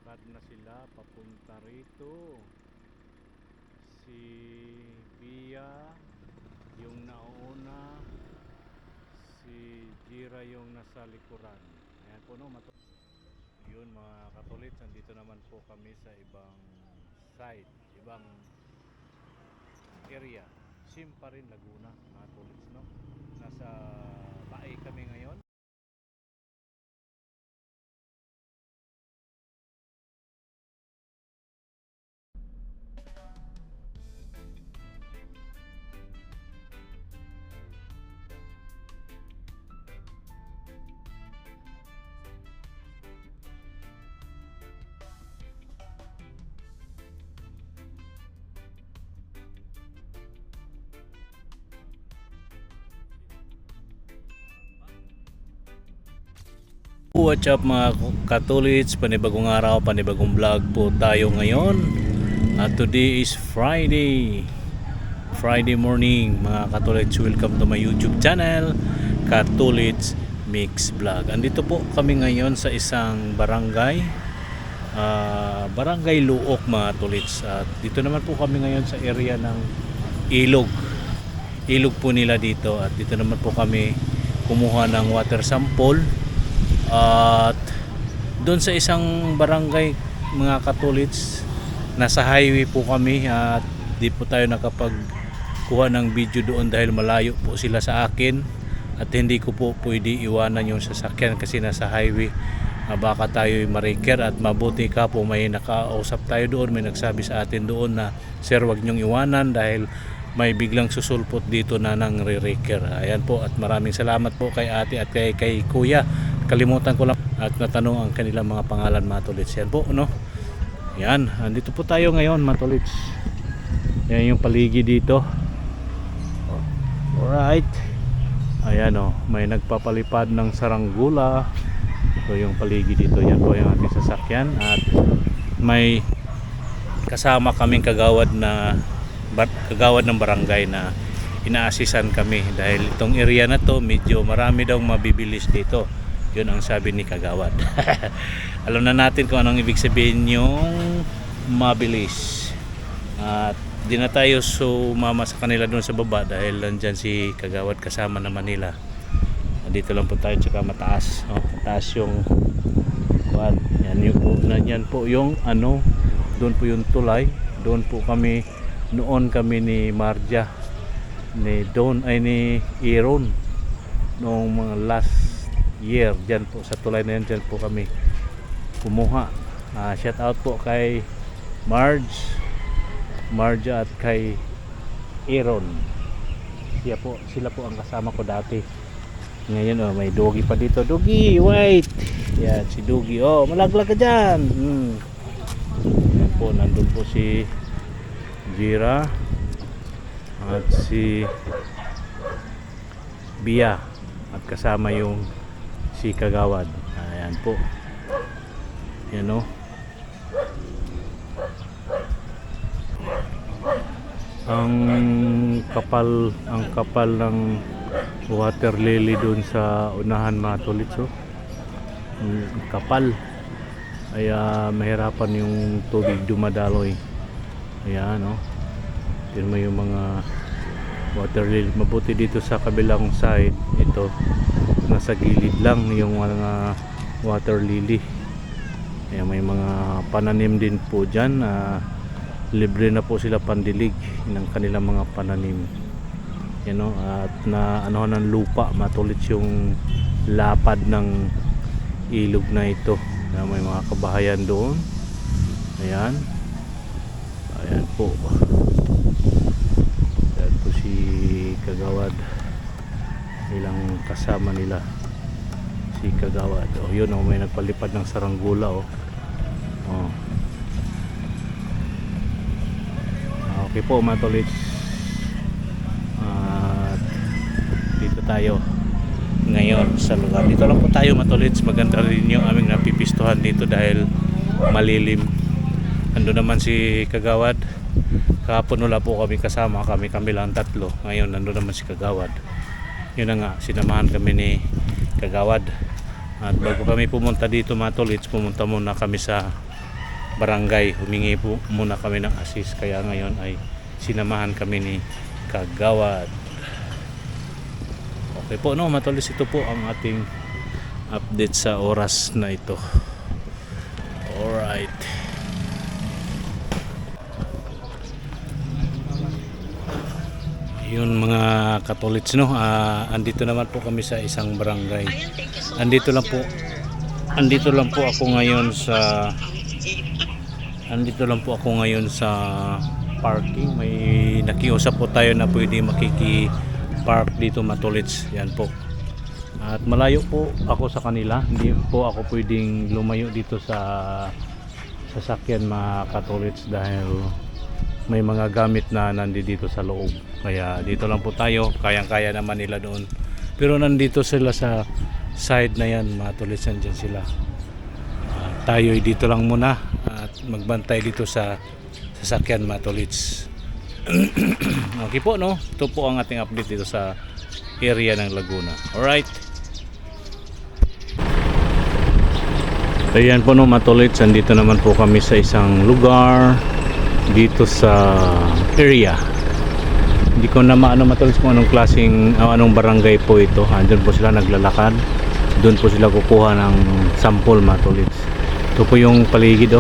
naglalakad na sila papunta rito. Si Pia yung nauna, si Jira yung nasa likuran. Ayan po, no, yun mga katulit, nandito naman po kami sa ibang side, ibang area. Sim pa rin, Laguna, mga tulits, no? Nasa Taay kami ngayon. What's up mga katulits, panibagong araw, panibagong vlog po tayo ngayon. At today is Friday morning mga katulits. Welcome to my YouTube channel, Katulits Mix Vlog. Andito po kami ngayon sa isang barangay, Barangay Luok mga tulits. At dito naman po kami ngayon sa area ng Ilog po nila dito. At dito naman po kami kumuha ng water sample. At doon sa isang barangay mga katulits, nasa highway po kami at di po tayo nakapagkuha ng video doon dahil malayo po sila sa akin at hindi ko po pwede iwanan yung sasakyan kasi nasa highway. Baka tayo mariker at mabuti ka po may nakausap tayo doon, may nagsabi sa atin doon na sir, wag nyong iwanan dahil may biglang susulpot dito na ng re-raker. Ayan po, at maraming salamat po kay ate at kay kuya. Kalimutan ko lang at natanong ang kanilang mga pangalan mga tulits. Yan po, no? Yan, andito po tayo ngayon mga tulits. Yan yung paligid dito. Alright. Ayan o, may nagpapalipad ng saranggula. So yung paligid dito, yan po yung ating sasakyan. At may kasama kaming kagawad ng barangay na inaasisan kami dahil itong area na to medyo marami daw mabibilis dito. Yun ang sabi ni kagawad. Alam na natin kung anong ibig sabihin yung mabilis. At di na tayo sumama sa kanila doon sa baba dahil nandyan si kagawad kasama naman nila. Dito lang po tayo, tsaka mataas. Mataas yung yan po yung ano, doon po yung tulay. Doon po kami, noon kami ni Marja, ni Aaron noong mga last year, dyan po sa tulay na yan, dyan po kami kumuha. Shout out po kay Marja at kay Aaron. Sila po ang kasama ko dati. Ngayon may Dogi pa dito. Dogi, wait! Yan, si Dogi. Malaglag ka dyan. Yan po, nandun po si Jira at si Bia at kasama yung si kagawad. Ayan po. Yan o. Ang kapal ng water lily doon sa unahan mga tulits. Ang kapal. Kaya mahirapan yung tubig dumadaloy. Ayan o. Tignan mo yung mga water lily. Mabuti dito sa kabilang side, ito nasa gilid lang yung mga water lily. Ayan, may mga pananim din po dyan. Libre na po sila pandilig ng kanilang mga pananim. Yan o. At na ano ng lupa, matulit yung lapad ng ilog na ito. Ayan, may mga kabahayan doon. Ayan. Ayan po. Ayan po si kagawad, ilang kasama nila si kagawad. Yun may nagpalipad ng saranggula. Okay po mga tolits. Dito tayo ngayon sa lugar. Dito lang po tayo mga tolits. Maganda rin yung aming napipistuhan dito dahil malilim. Ando naman si kagawad. Kahapon wala po kami kasama, kami lang tatlo. Ngayon nandun naman si kagawad. Yun na nga, sinamahan kami ni kagawad. At bago kami pumunta dito mga tolits, pumunta muna kami sa barangay. Humingi po muna kami ng assist, kaya ngayon ay sinamahan kami ni Kagawad. Okay po, no, matulis, ito po ang ating update sa oras na ito. Alright. Yun mga katolits, no, andito naman po kami sa isang barangay. Andito lang po ako ngayon sa parking. May nakiusap po tayo na pwede makiki-park dito, matolits. Yan po. At malayo po ako sa kanila. Hindi po ako pwedeng lumayo dito sa sasakyan, mga katolits, dahil may mga gamit na nandito sa loob. Kaya dito lang po tayo. Kayang-kaya naman nila doon. Pero nandito sila sa side na yan, mga katolits, nandyan sila. Tayo dito lang muna at magbantay dito sa sasakyan, mga katolits. Okay po, no? Ito po ang ating update dito sa area ng Laguna. Alright. Ayan po, no, mga katolits, andito naman po kami sa isang lugar dito sa area. Hindi ko na maano, matulad kung anong klaseng anong barangay po ito. Andun po sila naglalakad, doon po sila kukuha ng sample, matulid. Ito po yung paligid,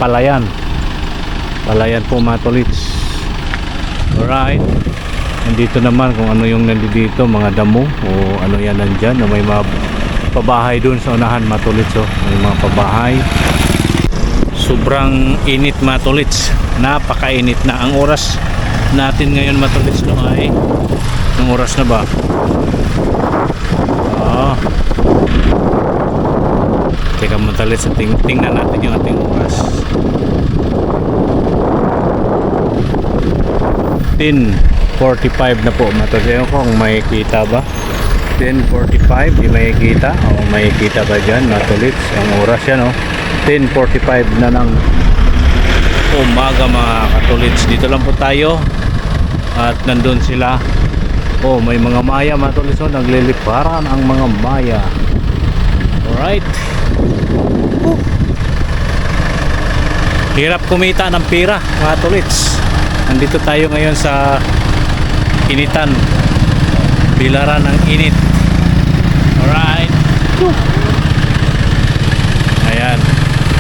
palayan po, matulid. Alright, nandito naman kung ano yung nandito, mga damo o ano yan nandyan, may mga pabahay doon sa unahan, matulid. So may mga pabahay. Sobrang init, matulits. Napakainit na. Ang oras natin ngayon, matulits, no, ay ang oras na ba? Teka, matulits, tingnan natin yung ating oras. 10:45 na po, matulits. Ewan ko kung may kita ba. 10:45, di may kita o may kita ba dyan, matulits? Ang oras yan, no? 10:45 na ng umaga, mga katolits. Dito lang po tayo at nandun sila. May mga maya, mga katolits, nagliliparan ang mga maya. Alright. Hirap kumita ng pera, mga katolits. Nandito tayo ngayon sa initan, bilaran ng init. Alright. Ayan.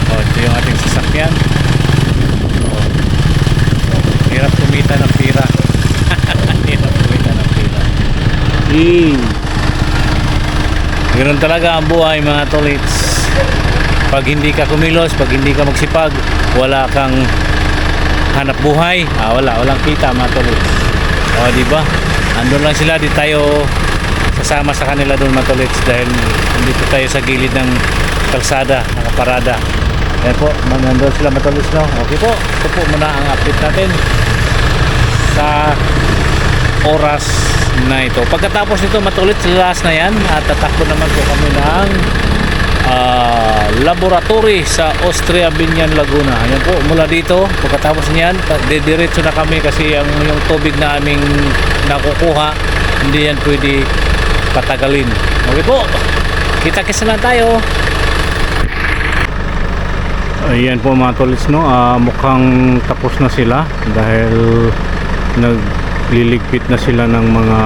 Ito yung ating sasakyan. Hirap kumita ng pera. Hirap kumita ng pera. Ganoon talaga ang buhay, mga tolits. Pag hindi ka kumilos, pag hindi ka magsipag, wala kang hanap buhay. Walang kita, mga tolits. Diba? Andun lang sila, di tayo sasama sa kanila doon, mga tolits, dahil dito tayo sa gilid ng kalsada, nakaparada. Ayan po, nandun sila, matulis, no? Okay po, ito po muna ang update natin sa oras na ito. Pagkatapos nito, matulis, last na yan, at tatakbo naman po kami ng laboratory sa Austria Binyan, Laguna. Ayan po, mula dito, pagkatapos niyan, didiretso na kami kasi yung tubig na aming nakukuha, hindi yan pwede patagalin. Okay po, kita-kisa na tayo. Ayan po, mga tolits, no, mukhang tapos na sila dahil nagliligpit na sila ng mga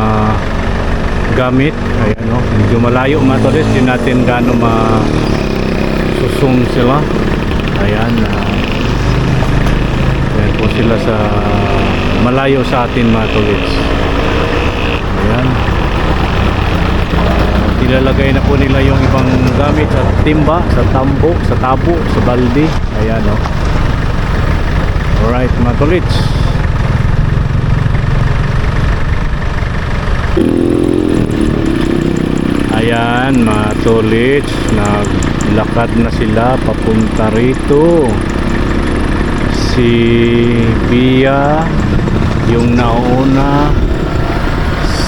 gamit. Ayan, no, medyo malayo, mga tolits, hindi natin gaano masusum sila. Ayan, ayan po sila sa malayo sa atin, mga tolits. Ayan, ilalagay na po nila yung ibang gamit sa timba, sa tambo, sa tabo, sa balde. Ayan, no. Alright, mga tolits. Ayan, mga tolits, naglakad na sila papunta rito. Si Bia yung nauna,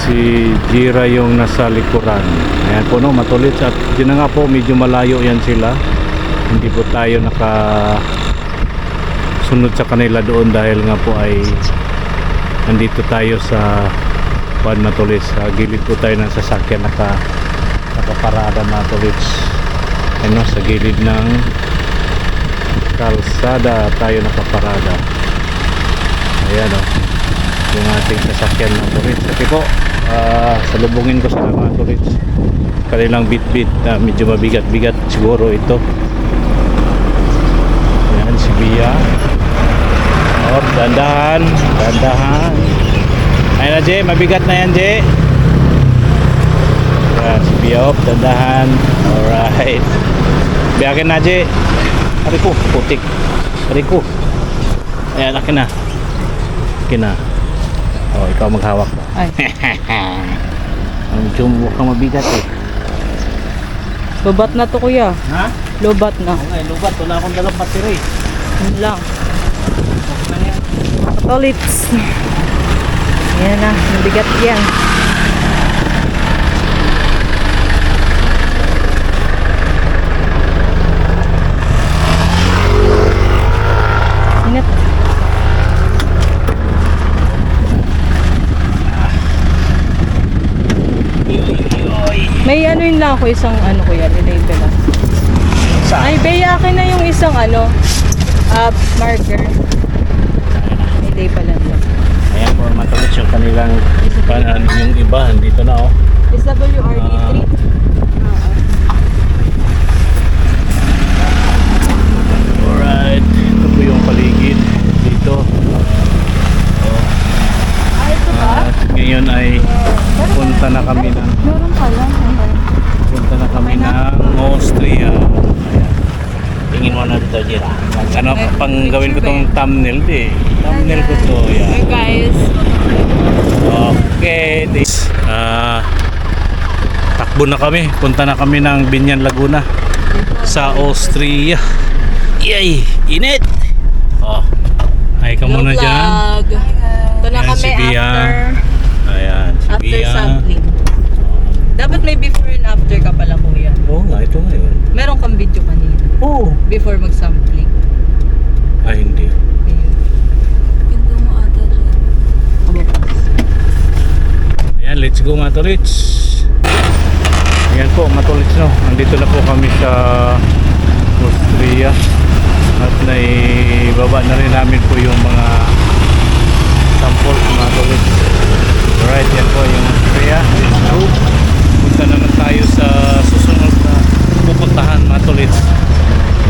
si Jira yung nasa likuran. Ayan po, no, matulits. At yun na nga po, medyo malayo yan sila. Hindi po tayo nakasunod sa kanila doon dahil nga po ay nandito tayo sa matulits. Sa gilid po tayo ng sasakyan, nakaparada, matulits. Ano, sa gilid ng kalsada tayo nakaparada. Ayan o, yung ating sasakyan ng turits. Kasi po, salubungin ko sila mga turits. Kanilang bit-bit na medyo mabigat-bigat siguro ito. Ayan si Bia. Oh, dandahan, dandahan. Ayan na Jay, mabigat na yan Jay. Ayan si Bia, oh, dandahan. Alright. Biyakin na Jay. Ari ko, putik. Ari ko. Ayan, akin na. Akin na. Oh, ikaw maghawak. Ay. Ang jumbo ka mabigat eh. Lobat na to kuya. Ha? Lobat na. Okay, lubat. Wala akong dalang battery. Yun lang. Okay na yan. Katolits. Yan na. Mabigat yan. Ingat. May ano yun lang ako, isang ano kuya, nilabel lang. Saan? Ay, Bea, akin na yung isang ano, marker. Nilabel lang. Ayan po, matulit yung kanilang yung iba, dito na oh. SWRD3. Alright, ito po yung paligid dito. Oh. Ah, ito ba? At ngayon ay punta na kami ng Meron pala. Austria. Ayan. Tingin mo na dito, Jira. Ano, pang gawin ko tong thumbnail di. Thumbnail ko to, yan. Hey guys. Okay, this takbo na kami. Punta na kami ng Binyan, Laguna sa Austria. Yay! Init! Oh. Hi ka muna dyan. Ito na Ayan, kami si Bia. Ayan, si after Bia. sampling. Dapat may before and after ka pala kuya. Oo nga, ito nga yun. Meron kang video kanina. Oo. Before mag-sampling. Ay, hindi. Ayun. Pinto mo ata dyan. Ayan, let's go mga tolits. Ayan po mga tolits, no. Andito na po kami sa Austria. At naibaba na rin namin po yung mga sample mga tolits. Alright, yan po yung Austria. Let's go. Punta naman tayo sa susunod na pupuntahan mga tolits.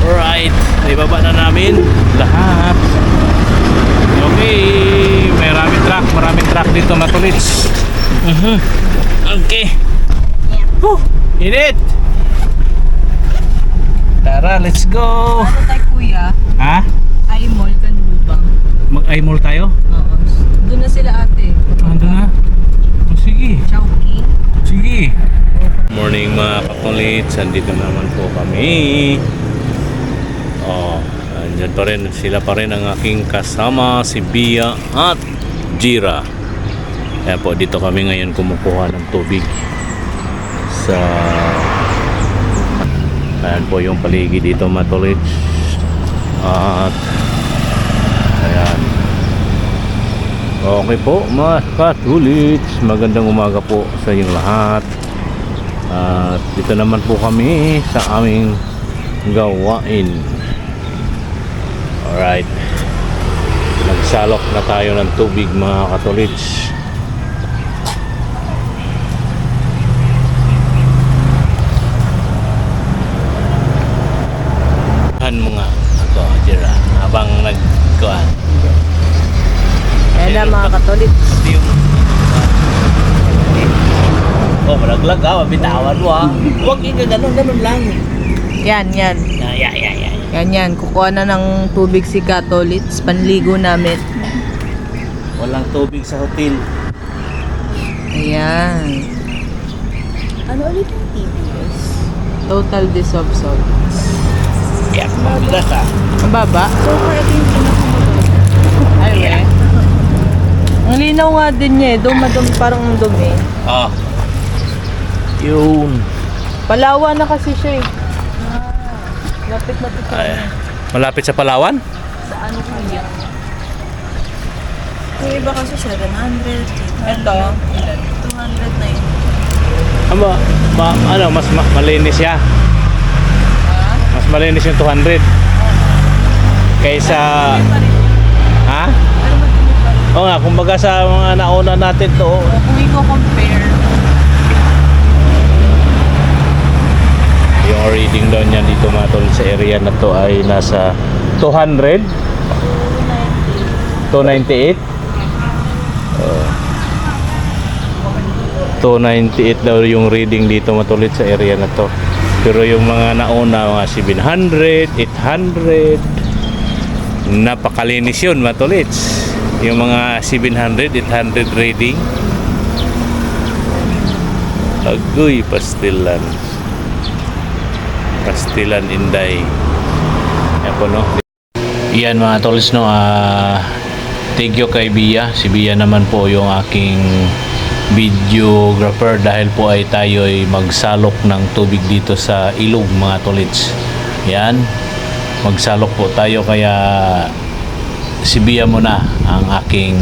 Alright, naibaba na namin lahat. Okay, maraming truck dito mga tolits. Okay. Init! Tara, let's go! Ano tayo kuya? Ha? Ay mall Kanlubang. Mag-i-mall tayo? Oo. Doon na sila ate. Ando na? Oh, sige. Chowking. Sige. Morning mga kakolits, andito naman po kami. Oh, andyan pa rin, sila pa rin ang aking kasama, si Bia at Jira. Kaya po, dito kami ngayon kumukuha ng tubig sa ayan po yung paligid dito mga tolits. At ayan. Okay po mga katulits, magandang umaga po sa inyong lahat. At dito naman po kami sa aming gawain. Alright, nagsalok na tayo ng tubig mga katulits. Mga ako, Jira, habang nagkuhan. Ayan na mga katolik. Pati yung oh, malaglag ah, mabitawan mo ah. Huwag yun, ganun lang. Yan. Yeah. Yan. Kukuha na ng tubig si Katolits. Panligo namin. Walang tubig sa hotel. Ayan. Ano ulit yung TBS? Total dissolved salts. Yeah, mabigas ah. Ang baba? So, kaya ito yung pinakamababa. Ay, yeah. Ang linaw nga din niya eh. Dumadum, parang dumi. Ah. Yun. Palawan na kasi siya eh. Lapit sa Ay, malapit sa Palawan? Sa ano kaya? Yung iba kasi 700. Ito. 200 na yun. Ano, mas malinis siya. Ha? Mas malinis yung 200. Kaysa, Pa rin. ha? Pero madumi pa rin. Oo nga, kumbaga sa mga nauna natin to, Kung i-compare, yung reading daw niya dito mga tol sa area na to ay nasa 200, 298. 298 daw yung reading dito matulit sa area na to. Pero yung mga nauna, mga 700, 800, napakalinis yun matulits. Yung mga 700, 800 reading. Agoy, pastilan. Pastilan Inday. Yan po no. Yan mga tols no. Thank you kay Bia. Si Bia naman po yung aking videographer dahil po ay tayo ay magsalok ng tubig dito sa ilog mga tolits. Yan. Magsalok po tayo kaya si Bia muna ang aking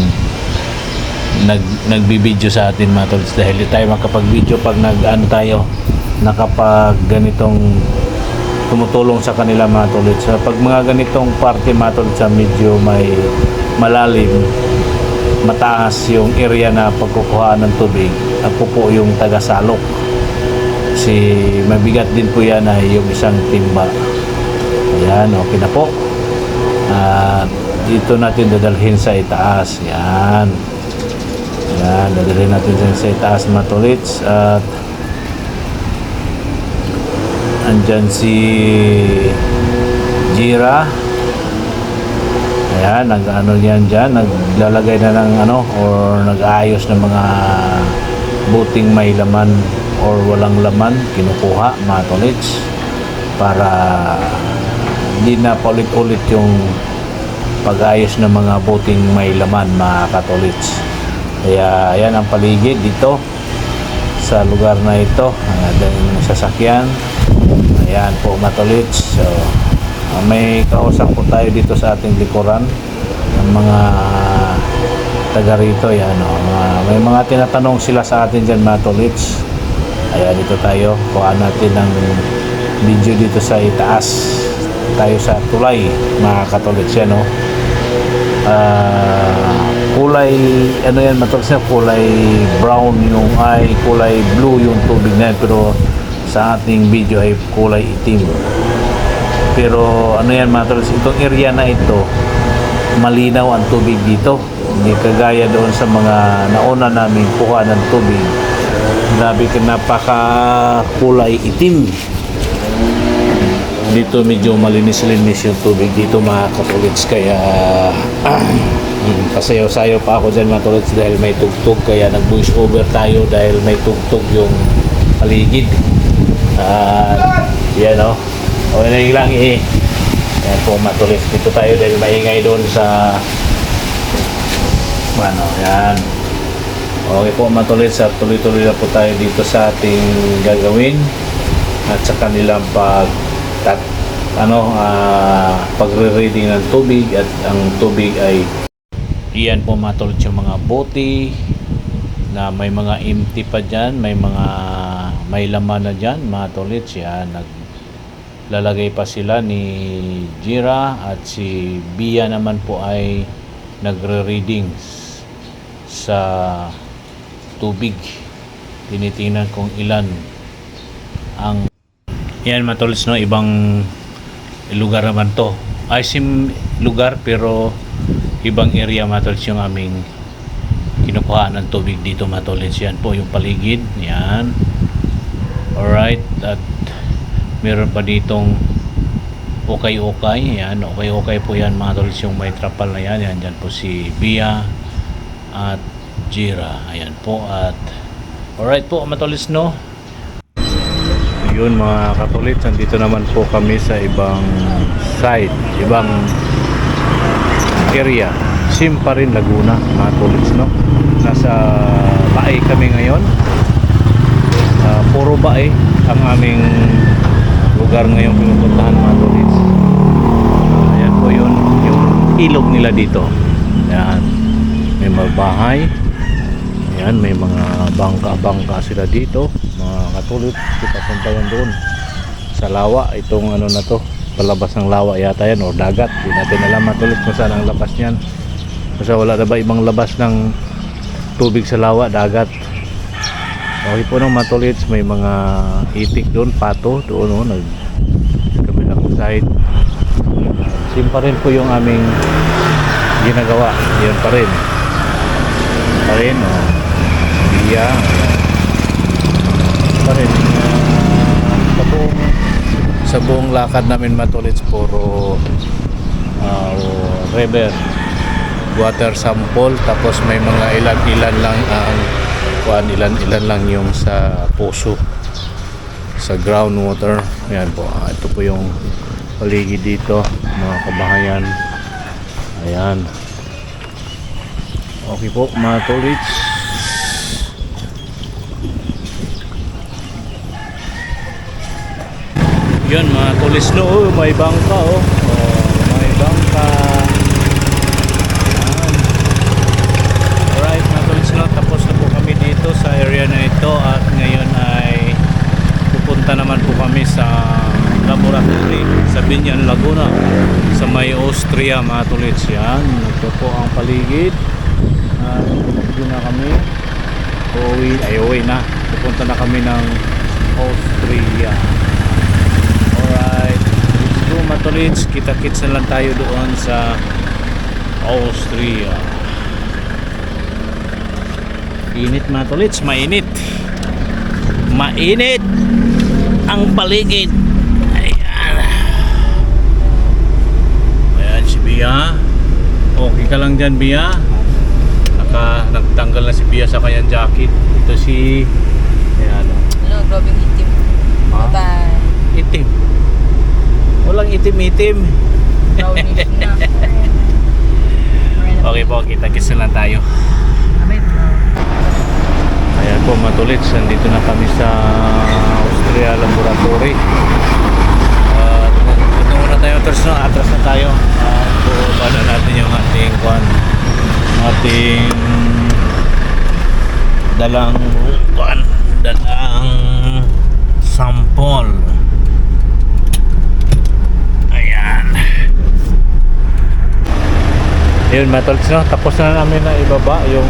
nagbibideo sa atin mga tolits dahil di tayo makapag-video pag nag-ano tayo nakapag ganitong tumutulong sa kanila mga tolits. Pag mga ganitong parte mga tolits medyo may malalim, mataas yung area na pagkukuhaan ng tubig, ako po yung taga-salok. Si mabigat din po yan ay yung isang timba. Ayan, okay na po. At dito natin dadalhin sa itaas. Yan. Yan, dadalhin natin sa itaas mga tolits. At andyan si Jira. Ayan, nag-ano yan dyan, naglalagay na ng ano, or nag-aayos ng mga buting may laman or walang laman, kinukuha mga tolits para hindi na paulit-ulit yung pag-ayos ng mga buting may laman mga katolits. Kaya ayan ang paligid dito sa lugar na ito, ang sasakyan. Ayan po mga tolits. So, may kausap po tayo dito sa ating likuran ng mga taga rito. Yan, may mga tinatanong sila sa atin dyan mga tolits. Ayan, dito tayo kuhaan natin ng video dito sa itaas tayo sa tulay mga katolits. Yan kulay ano yan mga tolits, kulay brown yung ay kulay blue yung tubig na yan, pero sa ating video ay kulay itim. Pero ano yan mga tolits, itong area na ito malinaw ang tubig dito, hindi kagaya doon sa mga nauna namin kuha ng tubig, grabe ka, napaka kulay itim. Dito medyo malinis-linis yung tubig dito mga katolits, kaya pasayaw-sayaw pa ako dyan mga tolits dahil may tugtog, kaya nag voice over tayo dahil may tugtog yung paligid. Yan okay lang yan po matulis dito tayo dahil maingay doon sa yan okay po matulis at tuloy-tuloy na po tayo dito sa ating gagawin at sa kanilang pagre-reading ng tubig. At ang tubig ay yan po matulis yung mga bote na may mga empty pa dyan, may mga may laman na dyan mga tolits. Yan, naglalagay pa sila ni Jira at si Bia naman po ay nagre-reading sa tubig. Tinitingnan kung ilan ang yan mga tolits ibang lugar naman to, ay sim lugar pero ibang area mga tolits yung aming kinukuha ng tubig dito mga tolits. Yan po yung paligid. Yan, alright. At meron pa ditong okay. Yan, okay po yan mga tolits, yung may trapal na yan. Yan, dyan po si Bia at Jira. Ayan po. At alright po mga tolits yun mga katolits, nandito naman po kami sa ibang side, ibang area. Sim pa rin Laguna mga tolits nasa Baay kami ngayon. Puro Baay ang aming lugar ngayon pinupuntahan mga tolits. Ayan po yun yung ilog nila dito. Ayan, may mga bahay. Ayan, may mga bangka sila dito mga katolits. Kita punta yan doon sa lawa itong ano na to, palabas ng lawa yata yan o dagat. Hindi natin alam matulis kung saan ang labas niyan. Kasi wala na ba ibang labas ng tubig sa lawa, dagat. Okay po nung matulis, may mga itik doon, pato doon o kabilang side. Same pa rin po yung aming ginagawa. Yun pa rin. Pa rin o. Biya. Pa rin. Sa buong lakad namin matulis, puro river water sample, tapos may mga ilan-ilan lang ang ilan-ilan lang yung sa puso, sa groundwater. Ayan po, ito po yung paligid dito mga kabahayan. Ayan, okay po mga tolits. Yun mga tulis, no, may bangka may bangka. Ayan. Alright mga tulis, no, tapos na po kami dito sa area na ito at ngayon ay pupunta naman po kami sa laboratory sa Binyan, Laguna, sa may Austria mga tulis. Yan, ito po ang paligid. Pupunta na kami, uwi na, pupunta na kami ng Austria. Alright, let's go matulits. Kita-kits na lang tayo doon sa Austria. Init matulits, mainit. Mainit ang paligid. Ayan. Ayan si Bia. Okay ka lang dyan, Bia? Nagtanggal na si Bia sa kanyang jacket. Ito si... Ayan. Ano, grabing itim. Ha? Bye-bye. Itim. Walang itim-itim. Brownish na. Okay po, kita-kits na lang tayo. Ayan po matulits, nandito na kami sa Austria Laboratory. Ito muna tayo, atras na tayo. Bubaba natin yung ating dalang sample. Ayan. Ayun matulits, no? Tapos na namin na ibaba yung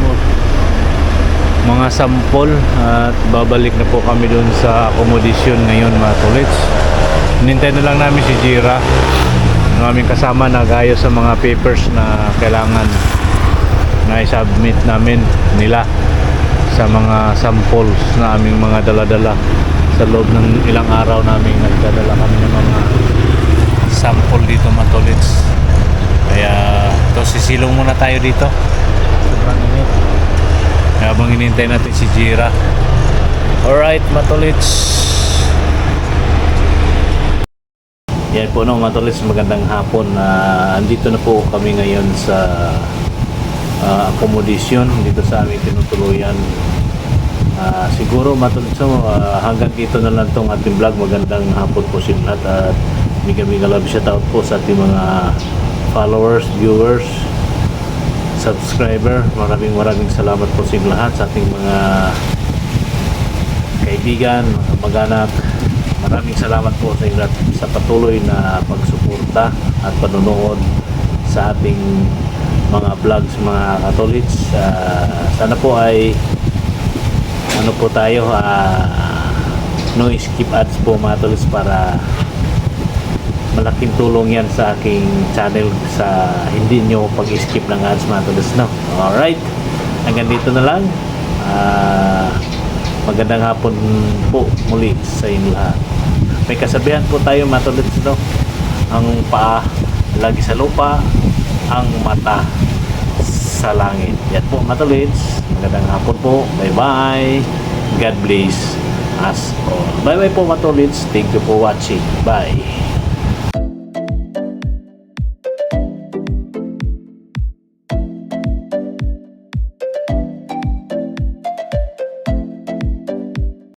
mga sample at babalik na po kami dun sa accommodation ngayon matulits. Hinintay na lang namin si Jira, ang aming kasama, nag-ayos sa mga papers na kailangan na i-submit namin nila sa mga samples na aming mga dala-dala. Sa loob ng ilang araw namin nagdadala kami ng mga sample dito matulits. Kaya ito, sisilong muna tayo dito, sobrang init habang hinintay natin si Jira. Alright matulits. Yan po no matulits, magandang hapon. Andito na po kami ngayon sa accommodation dito sa aming tinutuluyan. Siguro matulits, hanggang dito na lang tong ating vlog. Magandang hapon po sa lahat at mega love shout out po sa ating mga followers, viewers, subscriber. Maraming salamat po sa lahat, sa ating mga kaibigan, mag-anak. Maraming salamat po sa lahat sa patuloy na pagsuporta at panonood sa ating mga vlogs mga katolits. Sana po ay ano po tayo, no skip ads po mga katolits, para malaking tulong yan sa aking channel sa hindi nyo pag-skip ng ads mga tulis, no? Alright, hanggang dito na lang. Magandang hapon po muli sa inyo lahat. May kasabihan po tayo mga tulis, no? Ang paa lagi sa lupa, ang mata sa langit. Yan po mga tulis. Magandang hapon po. Bye bye. God bless us all. Bye bye po mga tulis. Thank you for watching. Bye.